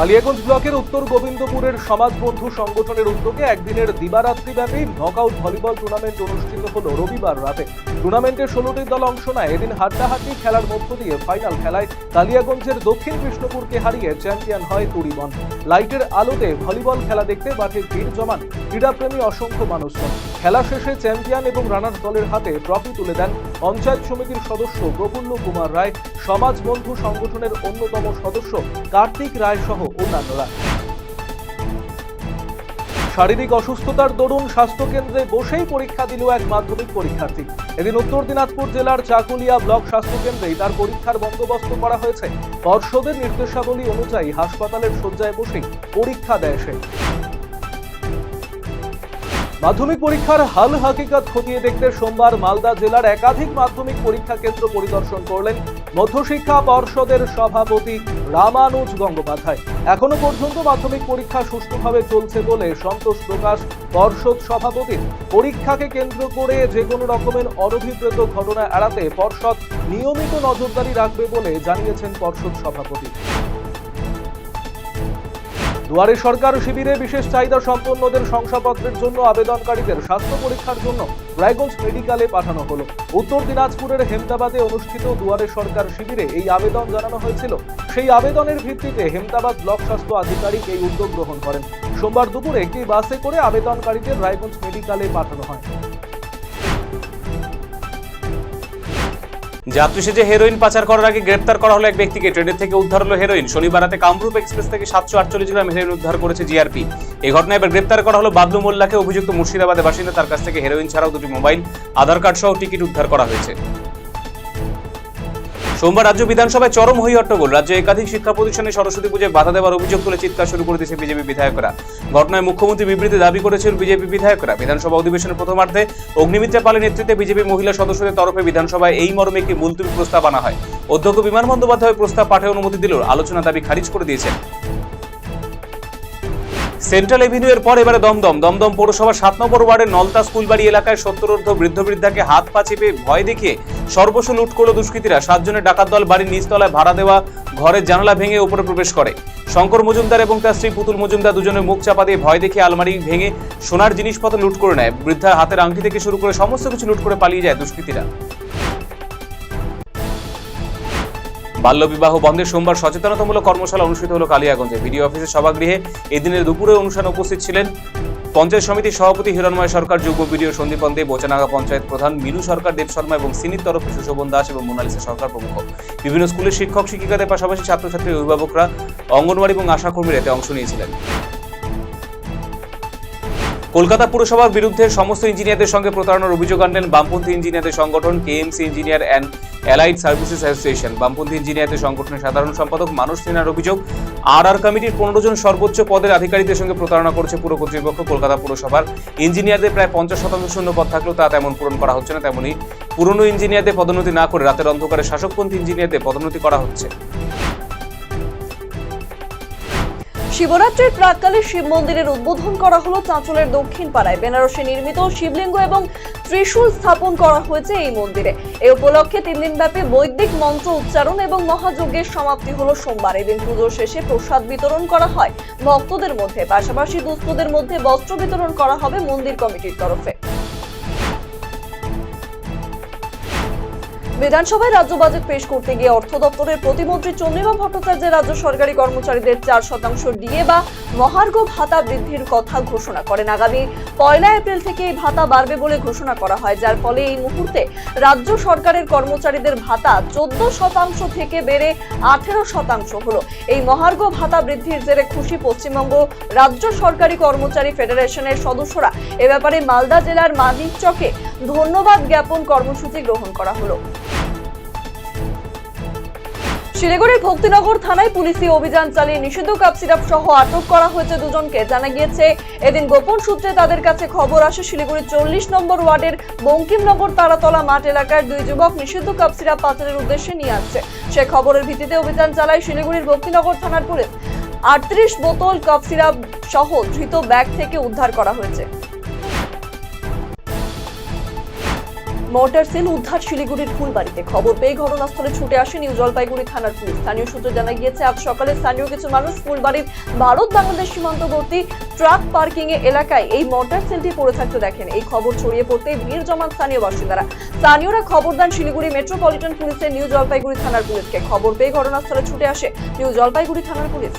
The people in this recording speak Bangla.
কালিয়াগঞ্জ ব্লকের উত্তর গোবিন্দপুরের সমাজ বন্ধু সংগঠনের উদ্যোগে একদিনের দিবারাত্রিব্যাপী নকআউট ভলিবল টুর্নামেন্ট অনুষ্ঠিত হলো রবিবার রাতে। টুর্নামেন্টে 16টি দল অংশ নেয়। এদিন হাড্ডাহাড্ডি খেলার মধ্য দিয়ে ফাইনাল খেলায় কালিয়াগঞ্জের দক্ষিণ কৃষ্ণপুরকে হারিয়ে চ্যাম্পিয়ন হয় তুরিবন। লাইটের আলোতে ভলিবল খেলা দেখতে মাঠে ভিড় জমান ক্রীড়াপ্রেমী অসংখ্য মানুষজন। খেলা শেষে চ্যাম্পিয়ন এবং রানার্স দলের হাতে ট্রফি তুলে দেন পঞ্চায়েত সমিতির সদস্য প্রফুল্ল কুমার রায়, সমাজ বন্ধু সংগঠনের অন্যতম সদস্য কার্তিক রায় সহ অন্যান্যরা। শারীরিক অসুস্থতার দরুন স্বাস্থ্যকেন্দ্রে বসেই পরীক্ষা দিল এক মাধ্যমিক পরীক্ষার্থী। এদিন উত্তর দিনাজপুর জেলার চাকুলিয়া ব্লক স্বাস্থ্যকেন্দ্রেই তার পরীক্ষার বন্দোবস্ত করা হয়েছে। পর্ষদের নির্দেশাবলী অনুযায়ী হাসপাতালের শয্যায় বসেই পরীক্ষা দেয় সে। মাধ্যমিক পরীক্ষার হাল হাকিকত খতিয়ে দেখতে সোমবার মালদা জেলার একাধিক মাধ্যমিক পরীক্ষা কেন্দ্র পরিদর্শন করলেন মধ্যশিক্ষা পর্ষদের সভাপতি রামানুজ গঙ্গোপাধ্যায়। এখনো পর্যন্ত মাধ্যমিক পরীক্ষা সুষ্ঠুভাবে চলছে বলে সন্তোষ প্রকাশ পর্ষদ সভাপতির। পরীক্ষাকে কেন্দ্র করে যে কোনো রকমের অনভিপ্রেত ঘটনা এড়াতে পর্ষদ নিয়মিত নজরদারি রাখবে বলে জানিয়েছেন পর্ষদ সভাপতি। দুয়ারে সরকার শিবিরে বিশেষ চাহিদা সম্পন্নদের শংসাপত্রের জন্য আবেদনকারীদের স্বাস্থ্য পরীক্ষার জন্য রায়গঞ্জ মেডিকেলে পাঠানো হলো। উত্তর দিনাজপুরের হেমতাবাদে অনুষ্ঠিত দুয়ারে সরকার শিবিরে এই আবেদন জানানো হয়েছিল। সেই আবেদনের ভিত্তিতে হেমতাবাদ ব্লক স্বাস্থ্য আধিকারিক এই উদ্যোগ গ্রহণ করেন। সোমবার দুপুরে একটি বাসে করে আবেদনকারীদের রায়গঞ্জ মেডিকেলে পাঠানো হয়। যাত্রী সেজে হেরোইন পাচার করার আগে গ্রেপ্তার করা হলো এক ব্যক্তিকে। ট্রেনের থেকে উদ্ধার হলো হেরোইন। শনিবার রাতে কামরূপ এক্সপ্রেস থেকে 748 গ্রাম হেরোইন উদ্ধার করেছে জিআরপি। এই ঘটনায় এবার গ্রেপ্তার করা হলো বাবলু মোল্লাকে। অভিযুক্ত মুর্শিদাবাদের বাসিন্দা। তার কাছ থেকে হেরোইন ছাড়াও 2টি মোবাইল, আধার কার্ড সহ টিকিট উদ্ধার করা হয়েছে। সোমবার রাজ্য বিধানসভায় চরম হই হট্টগোল। রাজ্যে একাধিক শিক্ষা প্রতিষ্ঠানে সরস্বতী পুজোয় বাধা দেওয়ার অভিযোগ তুলে চিৎকার শুরু করে দিয়েছে বিজেপি বিধায়করা। ঘটনায় মুখ্যমন্ত্রী বিবৃতি দাবি করেছেন বিজেপি বিধায়করা। বিধানসভা অধিবেশনের প্রথমার্ধে অগ্নিমিত্রা পালের নেতৃত্বে বিজেপি মহিলা সদস্যদের তরফে বিধানসভায় এই মর্মে একটি মুলতবি প্রস্তাব আনা হয়। অধ্যক্ষ বিমান বন্দ্যোপাধ্যায় প্রস্তাব পাঠে অনুমতি দিলেও আলোচনা দাবি খারিজ করে দিয়েছেন। সেন্ট্রাল এভিনিউয়ের পর এবারে দমদম পৌরসভার 7 নম্বর ওয়ার্ডের নলতা স্কুলবাড়ি এলাকায় 70ঊর্ধ্ব বৃদ্ধ বৃদ্ধাকে হাত পা চেপে ভয় দেখিয়ে সর্বস্ব লুট করল দুষ্কৃতীরা। 7 জনের ডাকাত দল বাড়ির নিচতলায় ভাড়া দেওয়া ঘরের জানালা ভেঙে উপরে প্রবেশ করে। শঙ্কর মজুমদার এবং তার স্ত্রী পুতুল মজুমদার দুজনের মুখ চাপা দিয়ে ভয় দেখিয়ে আলমারি ভেঙে সোনার জিনিসপত্র লুট করে নেয়। বৃদ্ধার হাতের আংটি থেকে শুরু করে সমস্ত কিছু লুট করে পালিয়ে যায় দুষ্কৃতীরা। বাল্যবিবাহ বন্ধে সোমবার সচেতনতামূলক কর্মশালা অনুষ্ঠিত হলো কালিয়াগঞ্জে। বিডিও অফিসের সভাগৃহে এদিনের দুপুরে অনুষ্ঠানে উপস্থিত ছিলেন পঞ্চায়েত সমিতির সভাপতি হিরণময় সরকার, যুগ্ম বিডিও সন্দীপন দে, বোচানাগা পঞ্চায়েত প্রধান মিনু সরকার, দেব শর্মা এবং সিনির তরফে সুশোভন দাস এবং মোনালিসা সরকার প্রমুখ। বিভিন্ন স্কুলের শিক্ষক শিক্ষিকাদের পাশাপাশি ছাত্রছাত্রী, অভিভাবকরা, অঙ্গনওয়াড়ি এবং আশাকর্মীরা এতে অংশ নিয়েছিলেন। কলকাতা পুরসভার বিরুদ্ধে সমস্ত ইঞ্জিনিয়ারদের সঙ্গে প্রতারণার অভিযোগ আনলেন বামপন্থী ইঞ্জিনিয়ারদের সংগঠন KMC engineer and allied services association. বামপন্থী ইঞ্জিনিয়ারদের সংগঠনের সাধারণ সম্পাদক মানস সিনহার অভিযোগ, আর কমিটির 15 জন সর্বোচ্চ পদের আধিকারিকদের সঙ্গে প্রতারণা করছে পুর কর্তৃপক্ষ। কলকাতা পুরসভার ইঞ্জিনিয়ারদের প্রায় 50% শূন্য পদ থাকলেও তা তেমন পূরণ করা হচ্ছে না। তেমনি পুরনো ইঞ্জিনিয়ারদের পদোন্নতি না করে রাতের অন্ধকারে শাসকপন্থী ইঞ্জিনিয়ারদের পদোন্নতি করা হচ্ছে। শিবরাত্রির প্রাক্কালে শিব মন্দিরের উদ্বোধন করা হলো চাঁচলের দক্ষিণ পাড়ায়। বেনারসে নির্মিত শিবলিঙ্গ এবং ত্রিশূল স্থাপন করা হয়েছে এই মন্দিরে। এই উপলক্ষে 3 দিনব্যাপী বৈদিক মন্ত্র উচ্চারণ এবং মহাযজ্ঞের সমাপ্তি হলো সোমবার। এদিন পুজো শেষে প্রসাদ বিতরণ করা হয় ভক্তদের মধ্যে। পাশাপাশি দুস্থদের মধ্যে বস্ত্র বিতরণ করা হবে মন্দির কমিটির তরফে। বিধানসভায় রাজ্য বাজেট পেশ করতে গিয়ে অর্থ দপ্তরের প্রতিমন্ত্রী চন্দ্রিমা ভট্টাচার্য রাজ্য সরকারি কর্মচারীদের 4% ডিএ বা মহার্ঘ ভাতা বৃদ্ধির কথা ঘোষণা করেন। আগামী 1 এপ্রিল থেকে এই ভাতা বাড়বে বলে ঘোষণা করা হয়, যার ফলে এই মুহূর্তে রাজ্য সরকারের কর্মচারীদের ভাতা 14% থেকে বেড়ে 18% হলো। এই মহার্ঘ ভাতা বৃদ্ধির জেরে খুশি পশ্চিমবঙ্গ রাজ্য সরকারি কর্মচারী ফেডারেশনের সদস্যরা। এ ব্যাপারে মালদা জেলার মানিকচকে ধন্যবাদ জ্ঞাপন কর্মসূচি গ্রহণ করা হলো। শিলিগুড়ির ভক্তিনগর থানায় পুলিশি অভিযান চালিয়ে নিষিদ্ধ কাপ সিরাপ সহ আটক করা হয়েছে 2 জনকে। জানা গিয়েছে এদিন গোপন সূত্রে তাদের কাছে খবর আসে শিলিগুড়ির 40 নম্বর ওয়ার্ডের বঙ্কিমনগর তারাতলা মাঠ এলাকার 2 যুবক নিষিদ্ধ কাপ সিরাপ পাচারের উদ্দেশ্যে নিয়ে আসছে। সে খবরের ভিত্তিতে অভিযান চালায় শিলিগুড়ির ভক্তিনগর থানার পুলিশ। 38 বোতল কাপ সিরাপ সহ ধৃত ব্যাগ থেকে উদ্ধার করা হয়েছে। মর্টার সেল উদ্ধার শিলিগুড়ির ফুলবাড়িতে। খবর পেয়ে ঘটনাস্থলে ছুটে আসে নিউ জলপাইগুড়ি থানার পুলিশ। স্থানীয় সূত্রে জানা গিয়েছে, আজ সকালে স্থানীয় কিছু মানুষ ফুলবাড়ির ভারত বাংলাদেশ সীমান্তবর্তী ট্রাক পার্কিং এলাকায় এই মর্টার সেলটি পড়ে থাকতে দেখেন। এই খবর ছড়িয়ে পড়তেই ভিড় জমান স্থানীয় বাসিন্দারা। স্থানীয়রা খবর দেন শিলিগুড়ি মেট্রোপলিটন পুলিশের নিউ জলপাইগুড়ি থানার পুলিশকে। খবর পেয়ে ঘটনাস্থলে ছুটে আসে নিউ জলপাইগুড়ি থানার পুলিশ।